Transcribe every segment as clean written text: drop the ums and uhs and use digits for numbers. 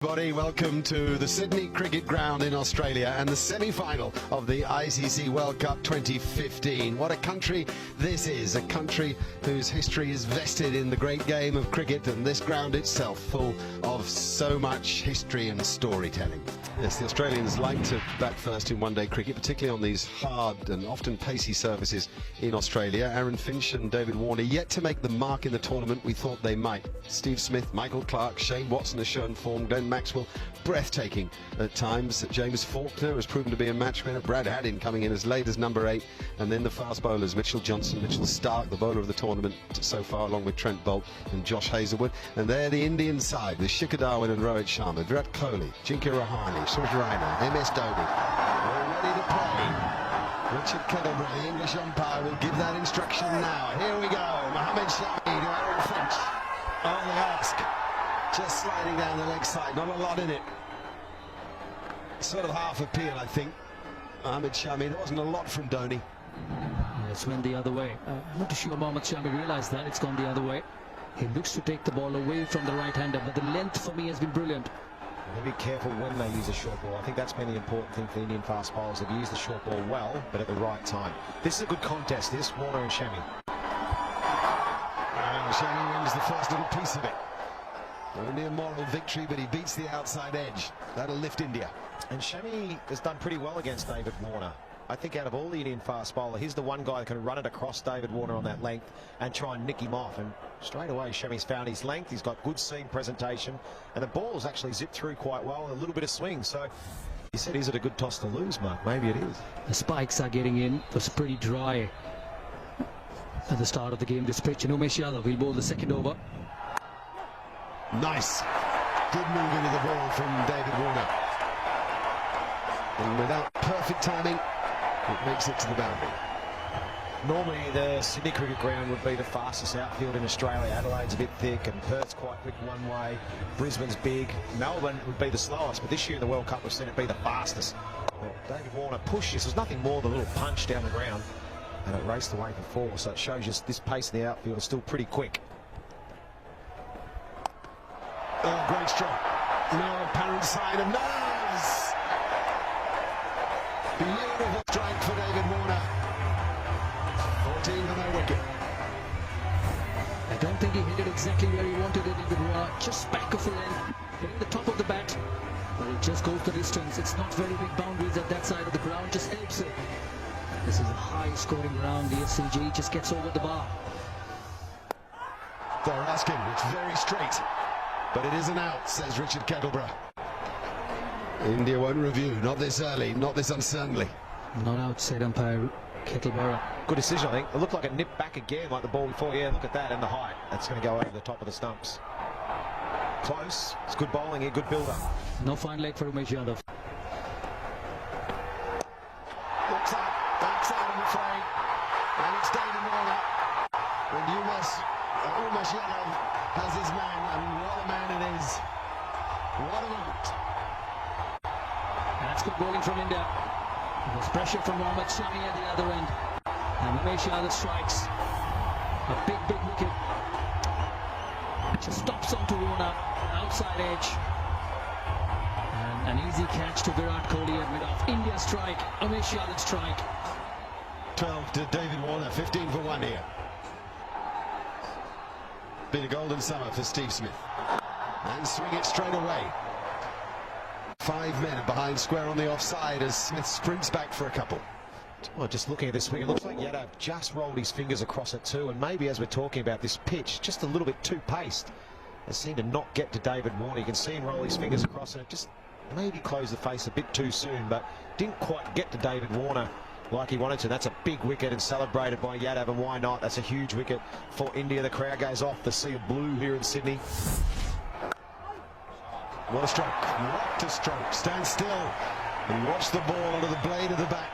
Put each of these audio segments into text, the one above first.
Everybody, welcome to the Sydney Cricket Ground in Australia and the semi-final of the ICC World Cup 2015. What a country this is, a country whose history is vested in the great game of cricket, and this ground itself full of so much history and storytelling. Yes, the Australians like to bat first in one-day cricket, particularly on these hard and often pacey surfaces in Australia. Aaron Finch and David Warner yet to make the mark in the tournament we thought they might. Steve Smith, Michael Clarke, Shane Watson has shown form, Glenn Maxwell breathtaking at times. James Faulkner has proven to be a match winner. Brad Haddin coming in as late as number 8, and then the fast bowlers Mitchell Johnson, Mitchell Starc, the bowler of the tournament so far, along with Trent Boult and Josh Hazlewood. And there the Indian side with Shikhar Dhawan and Rohit Sharma, Virat Kohli, Ajinkya Rahane, Suresh Raina, MS Dhoni, all ready to play. Richard Kettleborough, the English umpire, will give that instruction now. Here we go, Mohammed Shami to Aaron Finch on the ask. Just sliding down the leg side, not a lot in it. Sort of half appeal, I think. Mohammed Shami, there wasn't a lot from Dhoni. It's went the other way. I'm not sure Mohammed Shami realised that it's gone the other way. He looks to take the ball away from the right-hander, but the length for me has been brilliant. They'll be careful when they use a short ball. I think that's been the important thing for the Indian fast bowlers. They've used the short ball well, but at the right time. This is a good contest, this, Warner and Shami. And Shami wins the first little piece of it. Only a moral victory, but he beats the outside edge. That'll lift India. And Shami has done pretty well against David Warner. I think out of all the Indian fast bowler, he's the one guy that can run it across David Warner on that length and try and nick him off. And straight away, Shami's found his length. He's got good seam presentation, and the ball's actually zipped through quite well and a little bit of swing. So he said, is it a good toss to lose, Mark? Maybe it is. The spikes are getting in. It was pretty dry at the start of the game, this pitch. And Umesh Yadav will bowl the second over. Nice. Good move into the ball from David Warner. And without perfect timing, it makes it to the boundary. Normally the Sydney Cricket Ground would be the fastest outfield in Australia. Adelaide's a bit thick and Perth's quite quick one way. Brisbane's big. Melbourne would be the slowest, but this year in the World Cup we've seen it be the fastest. Well, David Warner pushed this. It was nothing more than a little punch down the ground, and it raced away for 4. So it shows you this pace in the outfield is still pretty quick. Oh, great stroke. No apparent sign of nerves. Beautiful strike for David Warner. 14 for no wicket. I don't think he hit it exactly where he wanted it, David Warner. Just back of the length, hitting the top of the bat. But it just goes the distance. It's not very big boundaries at that side of the ground. Just helps it. This is a high-scoring round. The SCG just gets over the bar. They're asking. It's very straight. But it is an out, says Richard Kettleborough. India won't review, not this early, not this uncertainly. Not out, said umpire Kettleborough. Good decision, I think. It looked like it nipped back again like the ball before. Yeah, look at that, and the height. That's going to go over the top of the stumps. Close. It's good bowling here, good build-up. No fine leg for Umesh Yadav. Looks like backside, I'm afraid. And it's David Warner. And Umesh Yadav has his man, and what a man it is. What a moment. That's good bowling from India. There's pressure from Mohammed Shami at the other end. And Umesh Yadav strikes. A big wicket. Just stops onto Warner, outside edge. And an easy catch to Virat Kohli at mid-off. India strike, Umesh Yadav strike. 12 to David Warner, 15 for 1 here. Been a golden summer for Steve Smith. And swing it straight away. 5 men behind square on the offside as Smith sprints back for a couple. Well, just looking at this swing, it looks like Yadav just rolled his fingers across it too, and maybe as we're talking about this pitch, just a little bit too paced. It seemed to not get to David Warner. You can see him roll his fingers across it, just maybe close the face a bit too soon, but didn't quite get to David Warner like he wanted to. That's a big wicket and celebrated by Yadav, and why not? That's a huge wicket for India. The crowd goes off the sea of blue here in Sydney. What a stroke. What a stroke. Stand still and watch the ball under the blade of the bat.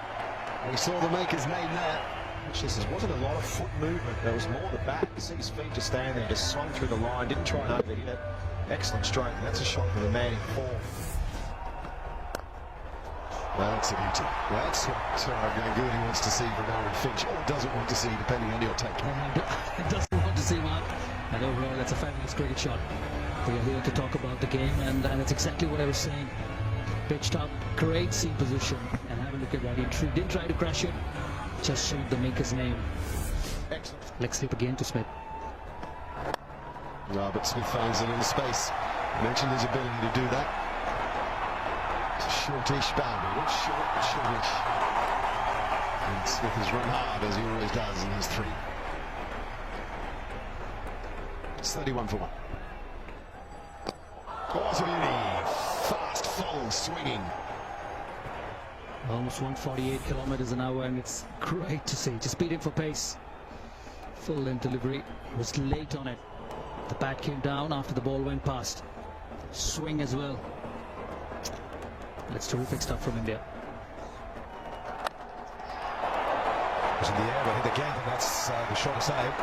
We saw the maker's name there. Actually, there wasn't a lot of foot movement. There was more the bat. You see his feet just stand there, just swung through the line, didn't try and overhit it. Excellent stroke. That's a shot for the man in form. Well, that's a beauty. That's what Ganguly wants to see from Aaron Finch, or doesn't want to see, depending on your take. It doesn't want to see, Mark. And overall, that's a fabulous cricket shot. We are here to talk about the game, and that's exactly what I was saying. Pitched up, great seam position, and have a look at that. He didn't try to crash it, just showed the maker's name. Excellent. Leg slip again to Smith. But Smith finds a little space. Mentioned his ability to do that. It's a shortish boundary. Not short, but shortish. And Smith has run hard, as he always does, in his 3. It's 31 for 1. Oh, it's a beauty. Fast, full, swinging. Almost 148 kilometers an hour, and it's great to see. Just beating for pace. Full length delivery. He was late on it. The bat came down after the ball went past. Swing as well. That's terrific stuff from India. It was in the air, but hit the gap, and that's the shot save.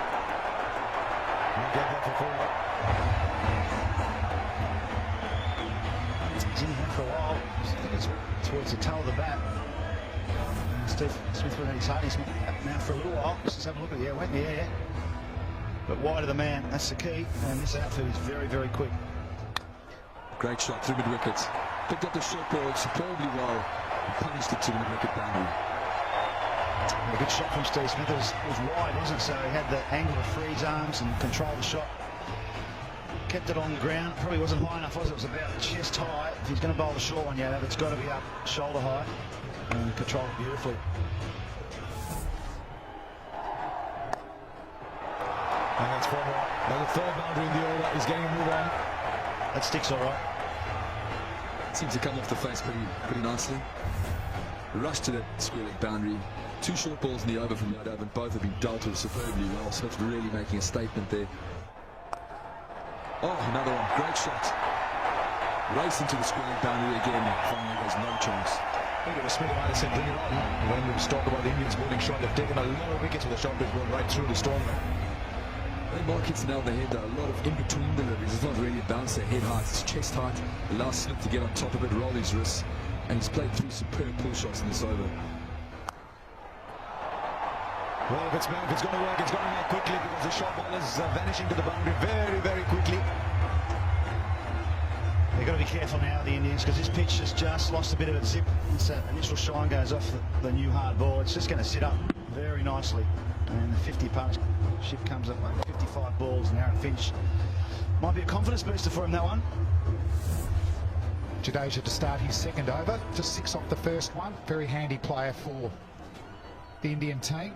We'll get that for 4. He's in here for a while. I think it's towards the toe of the bat. Steve Smith with his heart. He's now for a little while. Let's have a look at the air. Went in the air. But wide of the man, that's the key. And this outfield is very, very quick. Great shot through mid-wickets. Picked up the short ball superbly well and punished it to the mid-wicket boundary. A good shot from Steve Smith. It was wide, wasn't it? So he had the angle to free his arms and control the shot. Kept it on the ground. Probably wasn't high enough, was it? It was about chest high. If he's going to bowl the short one, yeah, it's got to be up shoulder high. And controlled it beautifully. And that's 4 more. Now the 3rd boundary in the over. He's getting a move on. That sticks all right. Seems to come off the face pretty nicely. Rushed to that square leg boundary. 2 short balls in the over from that over, and both have been dealt with superbly well. Smith really making a statement there. Oh, another one. Great shot. Racing to the square leg boundary again. Finally, there's no chance. I think it was Smith might have said really right. When we was talking about the Indians bowling shot, they've taken a lot of wickets with the shot that's going right through the storm. They markets now the head, a lot of in-between deliveries. It's not really a bounce, their head height, it's chest height. Allows Smith to get on top of it, roll his wrists, and he's played 3 superb pull shots in this over. Well, if it's going to work, it's going to work quickly because the shot ball is vanishing to the boundary very, very quickly. They've got to be careful now, the Indians, because this pitch has just lost a bit of its zip. Once that initial shine goes off the new hard ball, it's just going to sit up very nicely. And the 50 partnership comes up like 55 balls, and Aaron Finch might be a confidence booster for him, that one. Jadeja to start his 2nd over, just 6 off the first one. Very handy player for the Indian team.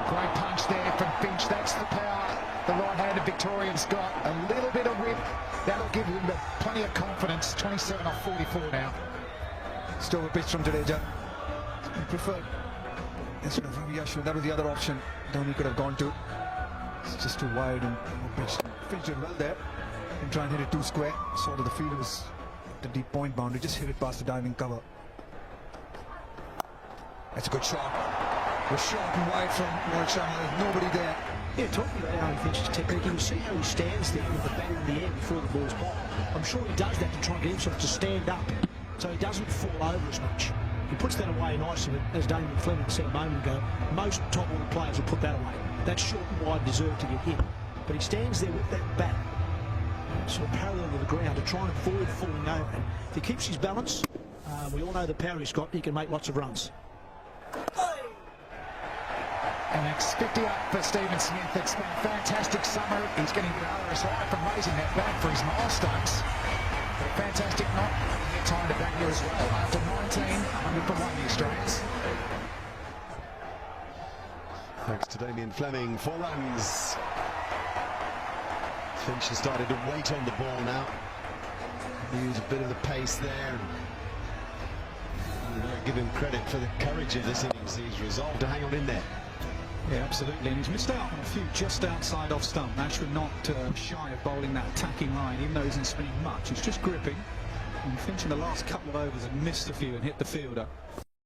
Great punch there from Finch. That's the power the right-handed Victorian's got. A little bit of whip. That'll give him plenty of confidence. 27 off 44 now. Still a pitch from Jadeja. He preferred instead of Ravi, that was the other option Dhoni could have gone to. It's just too wide and pitch. Finch did well there. And try and hit it 2 square. Saw that the field was the deep point boundary. Just hit it past the diving cover. That's a good shot. Was short and wide from Warren Sharma. There's nobody there. Yeah, talking about Aaron Finch's technique, you can see how he stands there with the bat in the air before the ball's popped. I'm sure he does that to try and get himself to stand up so he doesn't fall over as much. He puts that away nicely, but as Damien Fleming said a moment ago, most top order players will put that away. That short and wide deserve to get hit. But he stands there with that bat sort of parallel to the ground to try and avoid falling over. And if he keeps his balance, we all know the power he's got, he can make lots of runs. And that's 50 up for Stephen Smith. It's been a fantastic summer. He's getting rather as high from raising that bat for his milestones. But a fantastic knock. Time to back here as well. After 19, 100 for 1, the Australians. Thanks to Damien Fleming, 4 runs. Finch has started to wait on the ball now. Use a bit of the pace there. And give him credit for the courage of this innings. He's resolved to hang on in there. Yeah, absolutely. And he's missed out on a few just outside off stump. Naturally not shy of bowling that attacking line, even though he isn't spinning much. He's just gripping. And Finch in the last couple of overs had missed a few and hit the fielder.